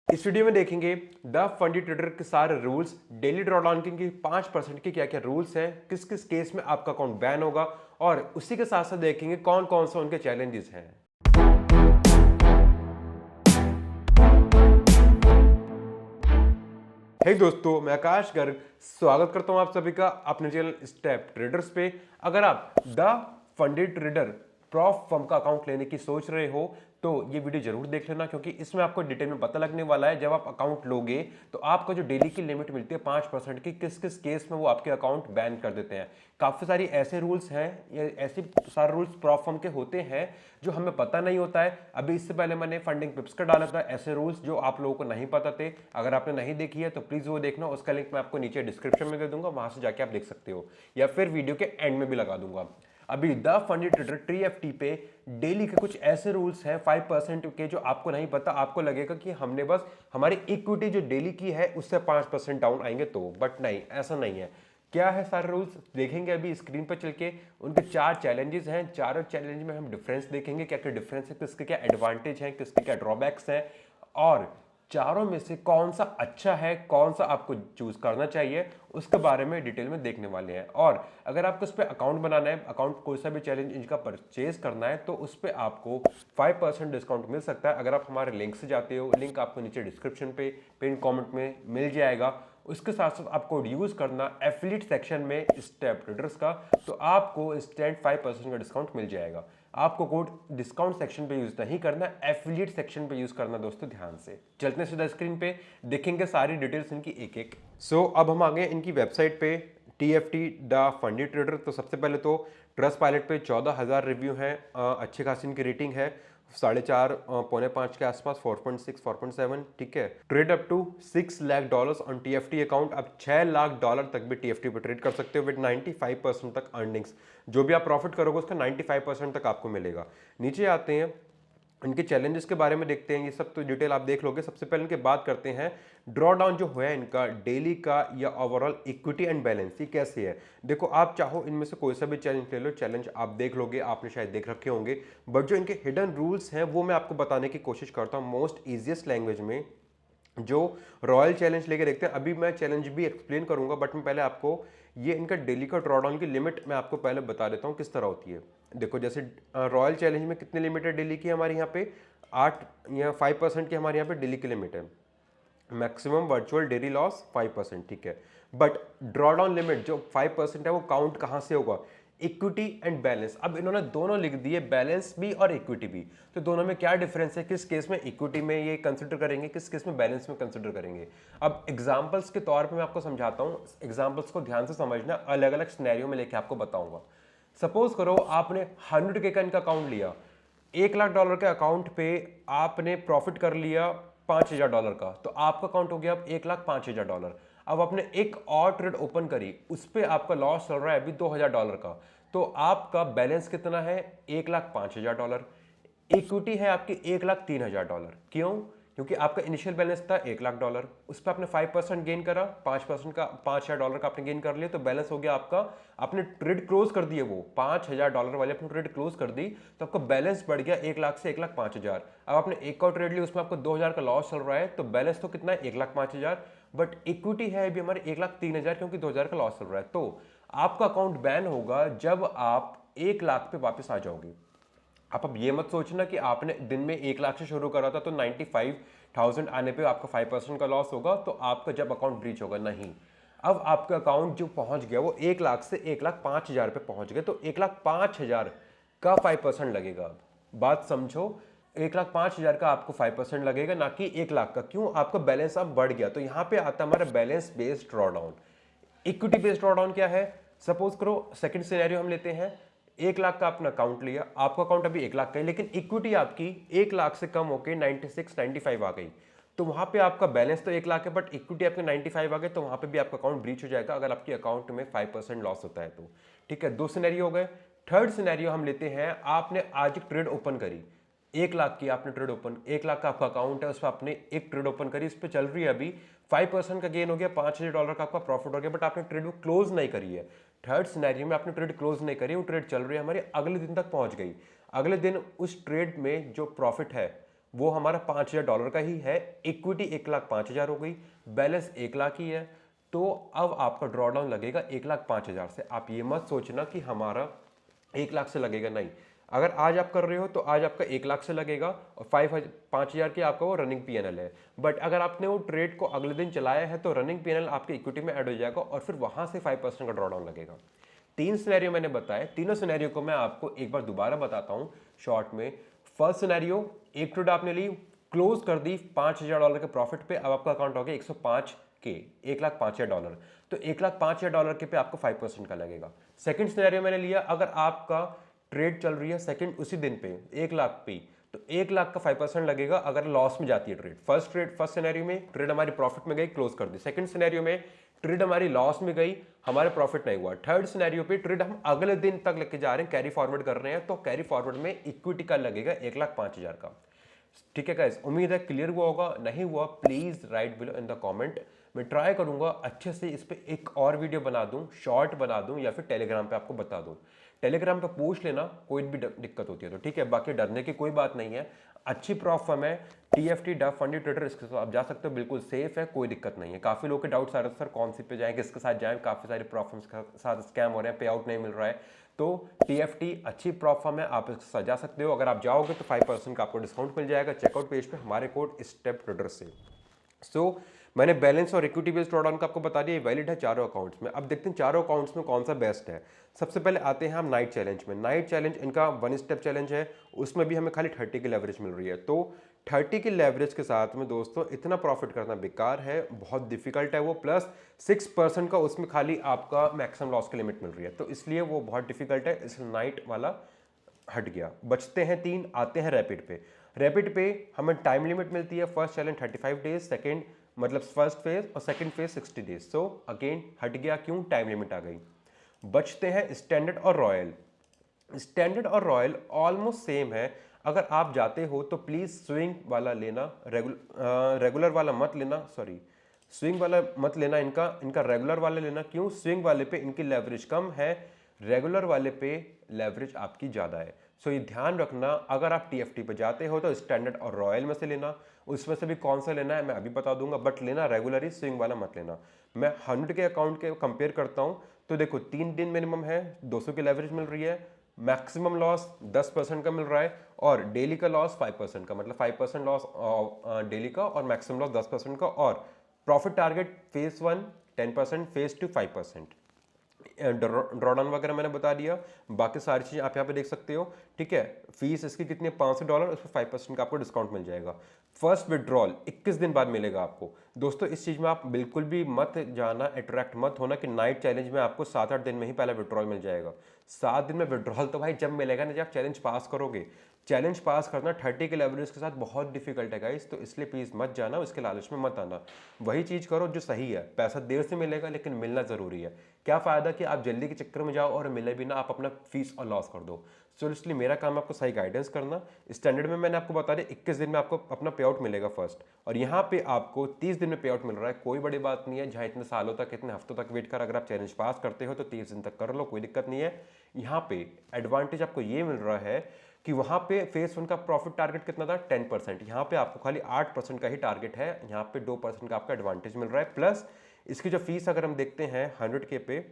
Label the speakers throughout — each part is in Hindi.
Speaker 1: इस वीडियो में देखेंगे द फंडी ट्रेडर के सारे रूल्स, डेली ड्रॉडाउन के 5% के क्या क्या रूल्स हैं, किस किस केस में आपका अकाउंट बैन होगा और उसी के साथ साथ देखेंगे कौन कौन सा उनके चैलेंजेस हैं। हे दोस्तों, मैं आकाश गर्ग स्वागत करता हूं आप सभी का अपने चैनल स्टेप ट्रेडर्स पे। अगर आप the Fundy trader prof firm का अकाउंट लेने की सोच रहे हो तो ये वीडियो जरूर देख लेना, क्योंकि इसमें आपको डिटेल में पता लगने वाला है जब आप अकाउंट लोगे तो आपको जो डेली की लिमिट मिलती है 5% की, किस किस केस में वो आपके अकाउंट बैन कर देते हैं। काफी सारी ऐसे रूल्स हैं, ये ऐसे सारे रूल्स प्रॉफ फर्म के होते हैं जो हमें पता नहीं होता है। अभी इससे पहले मैंने फंडिंग टिप्स का डाला था ऐसे रूल्स जो आप लोगों को नहीं पता थे। अगर आपने नहीं देखी है तो प्लीज वो देखना, उसका लिंक मैं आपको नीचे डिस्क्रिप्शन में दे दूंगा, वहां से जाके आप देख सकते हो, या फिर वीडियो के एंड में भी लगा दूंगा। अभी द फंडी ट्रेडर TFT पे डेली के कुछ ऐसे रूल्स हैं 5% के जो आपको नहीं पता। आपको लगेगा कि हमने बस हमारी इक्विटी जो डेली की है उससे 5% डाउन आएंगे तो, बट नहीं, ऐसा नहीं है। क्या है सारे रूल्स देखेंगे अभी स्क्रीन पर चल के। उनके 4 चैलेंजेस हैं, चारों चैलेंज में हम डिफरेंस देखेंगे, क्या क्या डिफरेंस है, किसके क्या एडवांटेज हैं, किसके क्या ड्रॉबैक्स हैं, और चारों में से कौन सा अच्छा है, कौन सा आपको चूज करना चाहिए, उसके बारे में डिटेल में देखने वाले हैं। और अगर आपको उस पर अकाउंट बनाना है, अकाउंट कोई सा भी चैलेंज इनका परचेज करना है, तो उस पर आपको 5% डिस्काउंट मिल सकता है अगर आप हमारे लिंक से जाते हो। लिंक आपको नीचे डिस्क्रिप्शन पे पिन कमेंट में मिल जाएगा। उसके साथ साथ आपको यूज करना एफिलिएट सेक्शन में स्टेप ट्रेडर्स का, तो आपको इंस्टेंट 5% का डिस्काउंट मिल जाएगा। आपको कोड डिस्काउंट सेक्शन पे यूज नहीं करना, एफिलिएट सेक्शन पे यूज करना। दोस्तों ध्यान से चलते हैं सीधा स्क्रीन पे, देखेंगे सारी डिटेल्स इनकी एक एक। अब हम आ गए इनकी वेबसाइट पे, TFT द फंडी ट्रेडर। तो सबसे पहले तो ट्रस्ट पायलट पे 14,000 रिव्यू हैं, अच्छी खासी इनकी रेटिंग है, 4.5 पौने 5 के आसपास, 4.6 4.7, ठीक है। Trade up to $6 lakh on TFT account. अब $6 लाख तक भी TFT पे ट्रेड कर सकते हो विद 95% तक अर्निंग्स। जो भी आप प्रॉफिट करोगे उसका 95% तक आपको मिलेगा। नीचे आते हैं इनके चैलेंजेस के बारे में देखते हैं, ये सब तो डिटेल आप देख लोगे। सबसे पहले इनके बात करते हैं ड्रॉ डाउन जो है इनका डेली का या ओवरऑल इक्विटी एंड बैलेंस, ये कैसे है। देखो, आप चाहो इनमें से कोई सा भी चैलेंज ले लो, चैलेंज आप देख लोगे, आपने शायद देख रखे होंगे, बट जो इनके हिडन रूल्स हैं वो मैं आपको बताने की कोशिश करता हूँ मोस्ट ईजिएस्ट लैंग्वेज में। जो रॉयल चैलेंज लेके देखते हैं, अभी मैं चैलेंज भी एक्सप्लेन करूंगा, बट मैं पहले आपको ये इनका डेली का ड्रॉडाउन की लिमिट मैं आपको पहले बता देता हूँ किस तरह होती है। देखो, जैसे रॉयल चैलेंज में कितनी लिमिट है डेली की, हमारे यहाँ पे 8 या 5% की हमारे यहाँ पे डेली की लिमिट है। मैक्सिमम वर्चुअल डेली लॉस 5%, ठीक है। बट ड्रॉडाउन लिमिट जो 5% है वो काउंट कहाँ से होगा, इक्विटी एंड बैलेंस। अब इन्होंने दोनों लिख दिए, बैलेंस भी और इक्विटी भी। तो दोनों में क्या डिफरेंस है, किस केस में इक्विटी में ये कंसिडर करेंगे, किस केस में बैलेंस में कंसिडर करेंगे। अब एग्जांपल्स के तौर पे मैं आपको समझाता हूँ, एग्जांपल्स को ध्यान से समझना, अलग अलग सिनेरियो में लेके आपको बताऊंगा। सपोज करो आपने 100K का इनका अकाउंट लिया, $1 लाख के अकाउंट पे आपने प्रॉफिट कर लिया $5,000 का, तो आपका अकाउंट हो गया अब $1,05,000। अब आपने एक और ट्रेड ओपन करी, उस पर आपका लॉस चल रहा है अभी $2,000 का, तो आपका बैलेंस कितना है, $1,05,000। इक्विटी है आपकी $1,03,000। क्यों? क्योंकि आपका इनिशियल बैलेंस था $1,00,000, उस पर आपने 5% गेन करा, 5% का $5,000 का आपने गेन कर लिया, तो बैलेंस हो गया आपका, आपने ट्रेड क्लोज कर दिए, वो $5,000 वाले आपने ट्रेड क्लोज कर दी, तो आपका बैलेंस बढ़ गया 1 लाख से 1,05,000। अब आपने एक और ट्रेड ली, उसमें आपको 2,000 का लॉस चल रहा है, तो बैलेंस तो कितना है, 1,05,000, बट इक्विटी है अभी हमारी 1,03,000, क्योंकि 2,000 का लॉस चल रहा है। तो आपका अकाउंट बैन होगा जब आप 1 लाख पे वापस आ जाओगे। आप अब ये मत सोचना कि आपने दिन में 1 लाख से शुरू करा था तो 95,000 आने पे आपका 5% का लॉस होगा, तो आपका जब अकाउंट ब्रीच होगा, नहीं। अब आपका अकाउंट जो पहुंच गया वो 1 लाख से 1,05,000 पे पहुंच गया, तो 1,05,000 का 5% लगेगा। अब बात समझो, 1,05,000 का आपको 5% लगेगा, ना कि 1 लाख का। क्यों? आपका बैलेंस अब बढ़ गया। तो यहां पे आता है हमारा balance based drawdown. Equity based drawdown क्या है, सपोज करो सेकंड सिनेरियो हम लेते हैं, 1 लाख का अपना अकाउंट लिया, आपका अकाउंट अभी 1 लाख का है, लेकिन इक्विटी आपकी 1 लाख से कम होकर 96 95 आ गई, तो वहां पे आपका बैलेंस तो 1 लाख है बट इक्विटी आपके 95 आ गए, तो वहां पे भी आपका अकाउंट ब्रीच हो जाएगा अगर आपके अकाउंट में 5% लॉस होता है तो, ठीक है। 2 सिनेरियो हो गए। थर्ड सिनेरियो हम लेते हैं, आपने आज एक ट्रेड ओपन करी, 1 लाख की आपने ट्रेड ओपन, 1 लाख का आपका अकाउंट है, उस पर आपने एक ट्रेड ओपन करी, इस पर चल रही है अभी, 5% का गेन हो गया, $5,000 का आपका प्रॉफिट हो गया, बट आपने ट्रेड क्लोज नहीं करी है। थर्ड सिनेरियो में आपने ट्रेड क्लोज नहीं करी, वो ट्रेड चल रही है हमारी, अगले दिन तक पहुंच गई। अगले दिन उस ट्रेड में जो प्रॉफिट है वो हमारा $5,000 का ही है। इक्विटी 1,05,000 हो गई, बैलेंस 1 लाख ही है। तो अब आपका ड्रॉ डाउन लगेगा 1,05,000 से। आप ये मत सोचना कि हमारा 1 लाख से लगेगा, नहीं। अगर आज आप कर रहे हो तो आज आपका 1 लाख से लगेगा और 5,000 की आपका वो रनिंग पीएनएल है। बट अगर आपने वो ट्रेड को अगले दिन चलाया है तो रनिंग पीएनएल आपके इक्विटी में ऐड हो जाएगा और फिर वहां से 5% का ड्रॉ डाउन लगेगा। 3 सिनेरियो मैंने बताया, तीनों सिनेरियो को मैं आपको एक बार दोबारा बताता हूं शॉर्ट में। फर्स्ट सिनेरियो, एक ट्रेड आपने ली, क्लोज कर दी $5,000 के प्रॉफिट पे, अब आपका अकाउंट हो गया 105 के, $1,05,000। तो $1,05,000 के पे आपको 5% का लगेगा। सेकंड सिनेरियो मैंने लिया, अगर आपका ट्रेड चल रही है सेकंड उसी दिन पे 1 लाख पे, तो 1 लाख का 5% लगेगा अगर लॉस में जाती है ट्रेड। फर्स्ट सिनेरियो में ट्रेड हमारी प्रॉफिट में गई, क्लोज कर दी। सेकंड सिनेरियो में ट्रेड हमारी लॉस में गई, हमारे प्रॉफिट नहीं हुआ। थर्ड सिनेरियो पे ट्रेड हम अगले दिन तक लेके जा रहे हैं, कैरी फॉरवर्ड कर रहे हैं, तो कैरी फॉरवर्ड में इक्विटी का लगेगा 1,05,000 का। ठीक है गाइस, उम्मीद है क्लियर हुआ होगा। नहीं हुआ please right below in the comment. मैं ट्राई करूंगा अच्छे से इस पे एक और वीडियो बना दूं, शॉर्ट बना दूं, या फिर टेलीग्राम पे आपको बता दूं। टेलीग्राम पे पूछ लेना कोई भी दिक्कत होती है तो, ठीक है। बाकी डरने की कोई बात नहीं है, अच्छी प्रॉफ फर्म है TFT डब फंडी ट्रेडर, इसके साथ आप जा सकते हो, बिल्कुल सेफ है, कोई दिक्कत नहीं है। काफी लोग के डाउट्स आ रहे थे सर कौन सी पे जाएं, किसके साथ जाएं, काफी सारी प्रॉफ फर्म्स के साथ स्कैम हो रहे हैं, पे आउट नहीं मिल रहा है। तो TFT अच्छी प्रॉफ फर्म है, आप इसके साथ जा सकते हो। अगर आप जाओगे तो 5% का आपको डिस्काउंट मिल जाएगा चेकआउट पेज पे हमारे कोड स्टेप ट्रेडर से। सो मैंने बैलेंस और इक्विटी बेस्ड ड्रॉडाउन का आपको बता दिया, वैलिड है चारों अकाउंट्स में। अब देखते हैं चारों अकाउंट्स में कौन सा बेस्ट है। सबसे पहले आते हैं हम नाइट चैलेंज में। नाइट चैलेंज इनका 1 स्टेप चैलेंज है, उसमें भी हमें खाली 30 की लेवरेज मिल रही है। तो 30 की लेवरेज के साथ में दोस्तों इतना प्रॉफिट करना बेकार है, बहुत डिफिकल्ट है वो। प्लस 6% का उसमें खाली आपका मैक्सिमम लॉस की लिमिट मिल रही है, तो इसलिए वो बहुत डिफिकल्ट है, इसलिए नाइट वाला हट गया। बचते हैं 3, आते हैं रैपिड पे। रैपिड पे हमें टाइम लिमिट मिलती है, फर्स्ट चैलेंज 35 डेज, सेकेंड मतलब फर्स्ट फेज और second phase 60 days. So again हट गया, क्यों? टाइम लिमिट आ गई। बचते हैं स्टैंडर्ड और रॉयल। स्टैंडर्ड और रॉयल ऑलमोस्ट सेम है। अगर आप जाते हो तो प्लीज स्विंग वाला लेना, रेगुलर वाला मत लेना, सॉरी स्विंग वाला मत लेना, इनका रेगुलर वाला लेना। क्यों? स्विंग वाले पे इनकी लेवरेज कम है, रेगुलर वाले पे लेवरेज आपकी ज़्यादा है। सो ये ध्यान रखना, अगर आप TFT पे जाते हो तो स्टैंडर्ड और रॉयल में से लेना। उसमें से भी कौन सा लेना है मैं अभी बता दूंगा, बट लेना रेगुलर ही, स्विंग वाला मत लेना। मैं 100 के अकाउंट के कंपेयर करता हूँ तो देखो 3 दिन मिनिमम है, 200 की लेवरेज मिल रही है, मैक्सिमम लॉस 10% का मिल रहा है, और डेली का लॉस 5% का, मतलब 5% लॉस डेली का और मैक्सिमम लॉस 10% का। और profit target phase 1 10%, phase 2 5%। Drawdown वगैरह मैंने बता दिया, बाकी सारी चीज़ें आप यहाँ पे देख सकते हो। ठीक है, फीस इसकी कितनी है? $500, उस पर 5% का आपको डिस्काउंट मिल जाएगा। फर्स्ट विड्रॉल 21 दिन बाद मिलेगा आपको। दोस्तों इस चीज़ में आप बिल्कुल भी मत जाना, अट्रैक्ट मत होना कि नाइट चैलेंज में आपको 7-8 दिन में ही पहला विड्रॉल मिल जाएगा। 7 दिन में विड्रॉल तो भाई जब मिलेगा ना जब आप चैलेंज पास करोगे। चैलेंज पास करना 30 के लेवरेज के साथ बहुत डिफिकल्ट है गाइस, तो इसलिए प्लीज़ मत जाना, उसके लालच में मत आना। वही चीज़ करो जो सही है, पैसा देर से मिलेगा लेकिन मिलना ज़रूरी है। क्या फ़ायदा कि आप जल्दी के चक्कर में जाओ और मिले भी ना, आप अपना फीस और लॉस कर दो। सो इसलिए मेरा काम है आपको सही गाइडेंस करना। स्टैंडर्ड में मैंने आपको बता दिया 21 दिन में आपको अपना पे आउट मिलेगा फर्स्ट, और यहाँ पे आपको 30 दिन में पे आउट मिल रहा है। कोई बड़ी बात नहीं है, जहाँ इतने सालों तक, इतने हफ्तों तक वेट कर, अगर आप चैलेंज पास करते हो तो 30 दिन तक कर लो, कोई दिक्कत नहीं है। यहाँ पे एडवांटेज आपको ये मिल रहा है कि वहाँ पे फेज 1 का प्रॉफिट टारगेट कितना था? 10%। यहाँ पे आपको खाली 8% का ही टारगेट है, यहाँ पे 2% का आपका एडवांटेज मिल रहा है। प्लस इसकी जो फीस अगर हम देखते हैं 100K पे,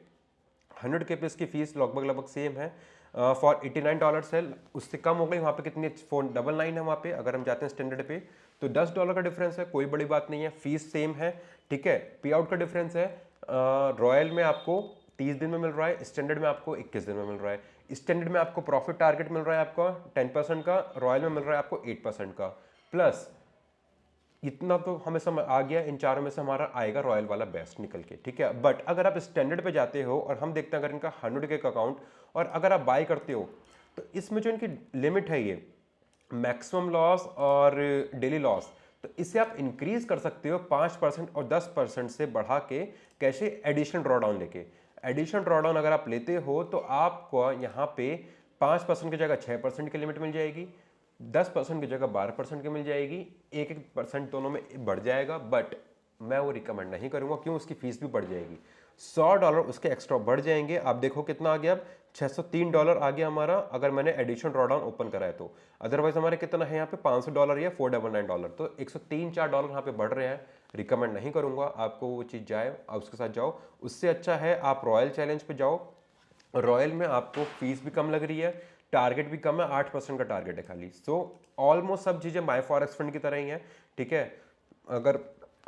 Speaker 1: 100K पे इसकी फीस लगभग सेम है। फॉर $89 है, उससे कम हो गई। वहाँ पे कितनी? 499 है वहाँ पे। अगर हम जाते हैं स्टैंडर्ड पे तो $10 का डिफरेंस है, कोई बड़ी बात नहीं है। फीस सेम है, ठीक है। पे आउट का डिफरेंस है, रॉयल में आपको 30 दिन में मिल रहा है, स्टैंडर्ड में आपको 21 दिन में मिल रहा है। स्टैंडर्ड में आपको प्रॉफिट टारगेट मिल रहा है आपका 10% का, रॉयल में मिल रहा है आपको 8% का। प्लस इतना तो हमें समझ आ गया, इन चारों में से हमारा आएगा रॉयल वाला बेस्ट निकल के, ठीक है। बट अगर आप स्टैंडर्ड पे जाते हो और हम देखते हैं अगर इनका 100K का अकाउंट, और अगर आप बाय करते हो तो इसमें जो इनकी लिमिट है ये मैक्सिमम लॉस और डेली लॉस, तो इसे आप इंक्रीज कर सकते हो 5% और 10% से बढ़ा के, कैसे? एडिशनल ड्रॉडाउन लेके। एडिशनल ड्रॉडाउन अगर आप लेते हो तो आपको यहाँ पे 5% की जगह 6% की लिमिट मिल जाएगी, 10% की जगह 12% की मिल जाएगी, 1% दोनों में बढ़ जाएगा। बट मैं वो रिकमेंड नहीं करूंगा, क्यों? उसकी फीस भी बढ़ जाएगी, $100 उसके एक्स्ट्रा बढ़ जाएंगे। आप देखो कितना आ गया अब, $603 आ गया हमारा, अगर मैंने एडिशनल ड्रॉडाउन ओपन करा है तो। अदरवाइज हमारे कितना है यहाँ पे $500 या $499, तो $103-4 यहाँ पे बढ़ रहे हैं। रिकमेंड नहीं करूंगा आपको वो चीज़ जाए, आप उसके साथ जाओ। उससे अच्छा है आप रॉयल चैलेंज पे जाओ। रॉयल में आपको फीस भी कम लग रही है, टारगेट भी कम है, 8% का टारगेट है खाली। सो ऑलमोस्ट सब चीज़ें माई फॉरेक्स फंड की तरह ही है, ठीक है। अगर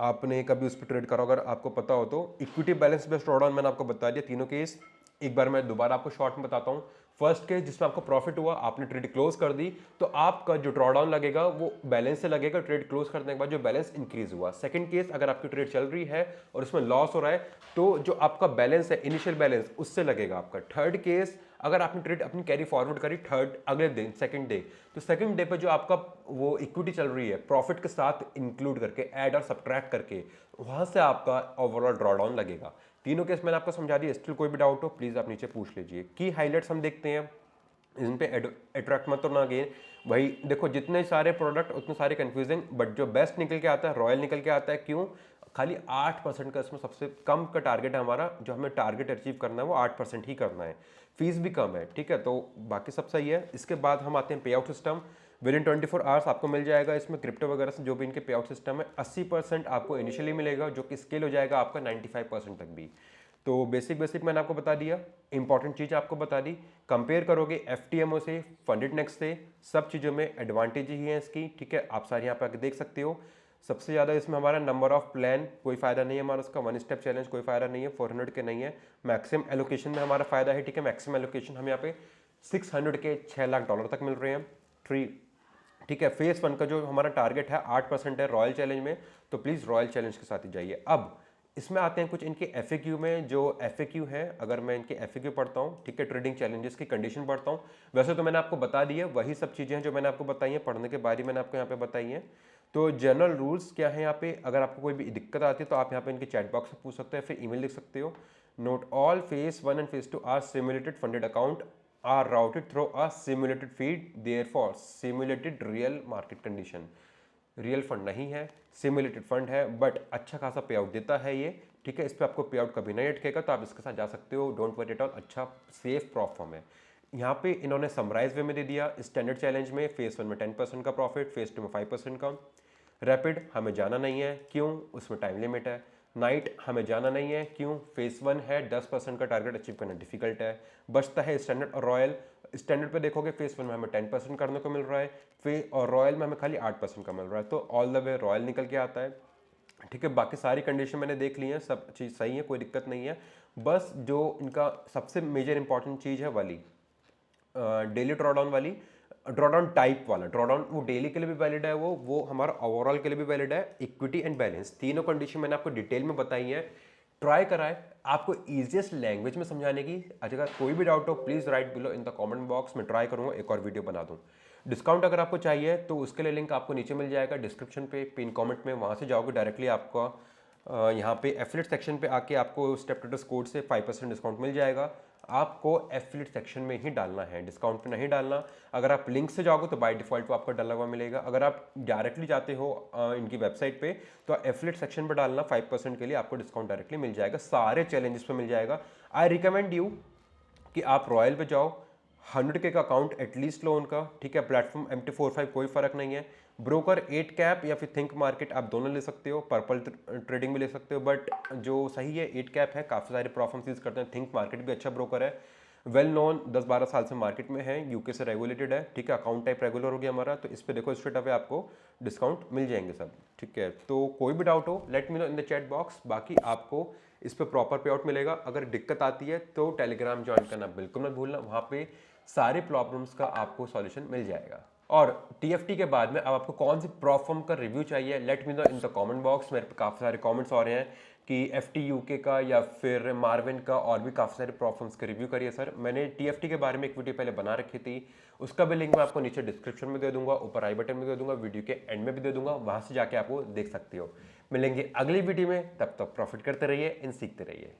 Speaker 1: आपने कभी उस पर ट्रेड करा, अगर आपको पता हो तो। इक्विटी बैलेंस बेस्ड ड्रॉडाउन मैंने आपको बता दिया तीनों केस। एक बार मैं दोबारा आपको शॉर्ट में बताता हूँ। फर्स्ट केस जिसमें आपको प्रॉफिट हुआ, आपने ट्रेड क्लोज कर दी, तो आपका जो ड्रॉडाउन लगेगा वो बैलेंस से लगेगा, ट्रेड क्लोज करने के बाद जो बैलेंस इंक्रीज हुआ। सेकंड केस, अगर आपकी ट्रेड चल रही है और उसमें लॉस हो रहा है, तो जो आपका बैलेंस है इनिशियल बैलेंस उससे लगेगा आपका। थर्ड केस, अगर आपने ट्रेड अपनी कैरी फॉरवर्ड करी थर्ड अगले दिन सेकंड डे, तो सेकंड डे पे जो आपका वो इक्विटी चल रही है प्रॉफिट के साथ इंक्लूड करके, ऐड और सब्ट्रैक्ट करके, वहां से आपका ओवरऑल ड्रॉडाउन लगेगा। तीनों केस मैंने आपको समझा दिया। स्टिल कोई भी डाउट हो प्लीज आप नीचे पूछ लीजिए। की हाईलाइट्स हम देखते हैं, इन पे अट्रैक्ट मत करना अगेन। भाई देखो, जितने सारे प्रोडक्ट उतने सारे कंफ्यूजिंग, बट जो बेस्ट निकल के आता है रॉयल निकल के आता है। क्यों? खाली 8% का इसमें सबसे कम का टारगेट है हमारा। जो हमें टारगेट अचीव करना है वो 8% ही करना है। फीस भी कम है, ठीक है, तो बाकी सब सही है। इसके बाद हम आते हैं पे out system. With in 24 hours आपको मिल जाएगा इसमें क्रिप्टो वगैरह से जो भी इनके पे आउट सिस्टम है। 80% आपको इनिशियली मिलेगा, जो कि स्केल हो जाएगा आपका 95% तक भी। तो बेसिक मैंने आपको बता दिया, इंपॉर्टेंट चीज़ आपको बता दी। कंपेयर करोगे एफटीएमओ से, फंडेड नेक्स्ट से, सब चीज़ों में एडवांटेज ही है इसकी, ठीक है। आप सारे यहाँ पे आके देख सकते हो। सबसे ज़्यादा इसमें हमारा नंबर ऑफ प्लान कोई फायदा नहीं है हमारा, उसका वन स्टेप चैलेंज कोई फायदा नहीं है, 400 के नहीं है। मैक्सिमम एलोकेशन में हमारा फायदा है, ठीक है। मैक्सिमम एलोकेशन हम यहाँ पे 600 के $6 लाख तक मिल रहे हैं फ्री, ठीक है। फेस 1 का जो हमारा टारगेट है 8% है रॉयल चैलेंज में, तो प्लीज़ रॉयल चैलेंज के साथ ही जाइए। अब इसमें आते हैं कुछ इनके एफएक्यू में। जो एफएक्यू है, अगर मैं इनके एफएक्यू पढ़ता हूँ, ठीक है, ट्रेडिंग चैलेंजेस की कंडीशन पढ़ता हूँ। वैसे तो मैंने आपको बता दी है, वही सब चीज़ें हैं जो मैंने आपको बताई हैं, पढ़ने के बाद ही मैंने आपको यहाँ पे बताई हैं। तो जनरल रूल्स क्या है यहाँ पे, अगर आपको कोई भी दिक्कत आती है तो आप यहाँ पे इनके चैट बॉक्स में पूछ सकते हैं, फिर ईमेल लिख सकते हो। Note all phase 1 and phase 2 are simulated funded account are routed through a simulated feed, therefore simulated real market condition. Real fund नहीं है, सिमुलेटेड फंड है, बट अच्छा खासा पे आउट देता है ये, ठीक है। इस पर आपको पे आउट कभी नहीं अटकेगा, तो आप इसके साथ जा सकते हो। डोंट वरी एट ऑल, अच्छा सेफ प्रॉफॉर्म है। यहाँ पे इन्होंने समराइज वे में दे दिया। स्टैंडर्ड चैलेंज में फेस 1 में 10% का प्रॉफिट, फेस 2 में 5% का। रैपिड हमें जाना नहीं है, क्यों? उसमें टाइम लिमिट है। नाइट हमें जाना नहीं है, क्यों? फेस 1 है, 10% का टारगेट अचीव करना डिफिकल्ट है। बचता है स्टैंडर्ड और रॉयल। स्टैंडर्ड पे देखोगे फेस 1 में हमें 10% करने को मिल रहा है, और रॉयल में हमें खाली 8% का मिल रहा है, तो ऑल द वे रॉयल निकल के आता है, ठीक है। बाकी सारी कंडीशन मैंने देख ली है, सब चीज़ सही है, कोई दिक्कत नहीं है। बस जो इनका सबसे मेजर इंपॉर्टेंट चीज़ है वाली, डेली ड्रॉडाउन वाली, ड्रॉडाउन टाइप वाला ड्रॉडाउन, वो डेली के लिए भी वैलिड है, वो हमारा ओवरऑल के लिए भी वैलिड है। इक्विटी एंड बैलेंस तीनों कंडीशन मैंने आपको डिटेल में बताई है। ट्राई कराए आपको ईजिएस्ट लैंग्वेज में समझाने की। अगर कोई भी डाउट हो please write below in the comment box में, ट्राई करूंगा एक और वीडियो बना दूं। डिस्काउंट अगर आपको चाहिए तो उसके लिए लिंक आपको नीचे मिल जाएगा डिस्क्रिप्शन पे, पिन कमेंट में, वहाँ से जाओगे डायरेक्टली आपका यहाँ पे एफिलिएट सेक्शन पे आके आपको स्टेप ट्रेडर्स कोड से 5% डिस्काउंट मिल जाएगा। आपको एफिलिएट सेक्शन में ही डालना है, डिस्काउंट पे नहीं डालना। अगर आप लिंक से जाओगे तो बाय डिफॉल्ट वो आपको डला हुआ मिलेगा। अगर आप डायरेक्टली जाते हो इनकी वेबसाइट पे, तो एफिलिएट सेक्शन पर डालना, 5% के लिए आपको डिस्काउंट डायरेक्टली मिल जाएगा, सारे चैलेंजेस पे मिल जाएगा। आई रिकमेंड यू कि आप रॉयल पे जाओ, 100K का अकाउंट एटलीस्ट लो उनका, ठीक है। प्लेटफॉर्म MT45 कोई फर्क नहीं है। ब्रोकर 8 कैप या फिर थिंक मार्केट आप दोनों ले सकते हो, पर्पल ट्रेडिंग भी ले सकते हो, बट जो सही है 8 कैप है, काफ़ी सारे प्रोफॉर्म्स यूज करते हैं। थिंक मार्केट भी अच्छा ब्रोकर है, वेल नोन, 10-12 साल से मार्केट में है, यूके से रेगुलेटेड है, ठीक है। अकाउंट टाइप रेगुलर हो गया हमारा, तो इस पर देखो स्ट्रेट अवे आपको डिस्काउंट मिल जाएंगे सब, ठीक है। तो कोई भी डाउट हो let me know in the chat box. बाकी आपको इस पर प्रॉपर पे आउट मिलेगा। अगर दिक्कत आती है तो टेलीग्राम ज्वाइन करना बिल्कुल मत भूलना, वहाँ पे सारे प्रॉब्लम्स का आपको सॉल्यूशन मिल जाएगा। और टीएफटी के बाद में अब आपको कौन सी प्रॉफर्म का रिव्यू चाहिए, let me know in the comment box. मेरे पे काफ़ी सारे कमेंट्स आ रहे हैं कि एफटी यूके का या फिर मार्विन का, और भी काफ़ी सारे प्रॉफर्म्स के रिव्यू करिए सर। मैंने टीएफटी के बारे में एक वीडियो पहले बना रखी थी, उसका भी लिंक मैं आपको नीचे डिस्क्रिप्शन में दे दूंगा, ऊपर आई बटन में दे दूंगा, वीडियो के एंड में भी दे दूंगा, वहाँ से जाके आपको देख सकते हो। मिलेंगे अगली वीडियो में, तब तक प्रॉफिट करते रहिए एंड सीखते रहिए।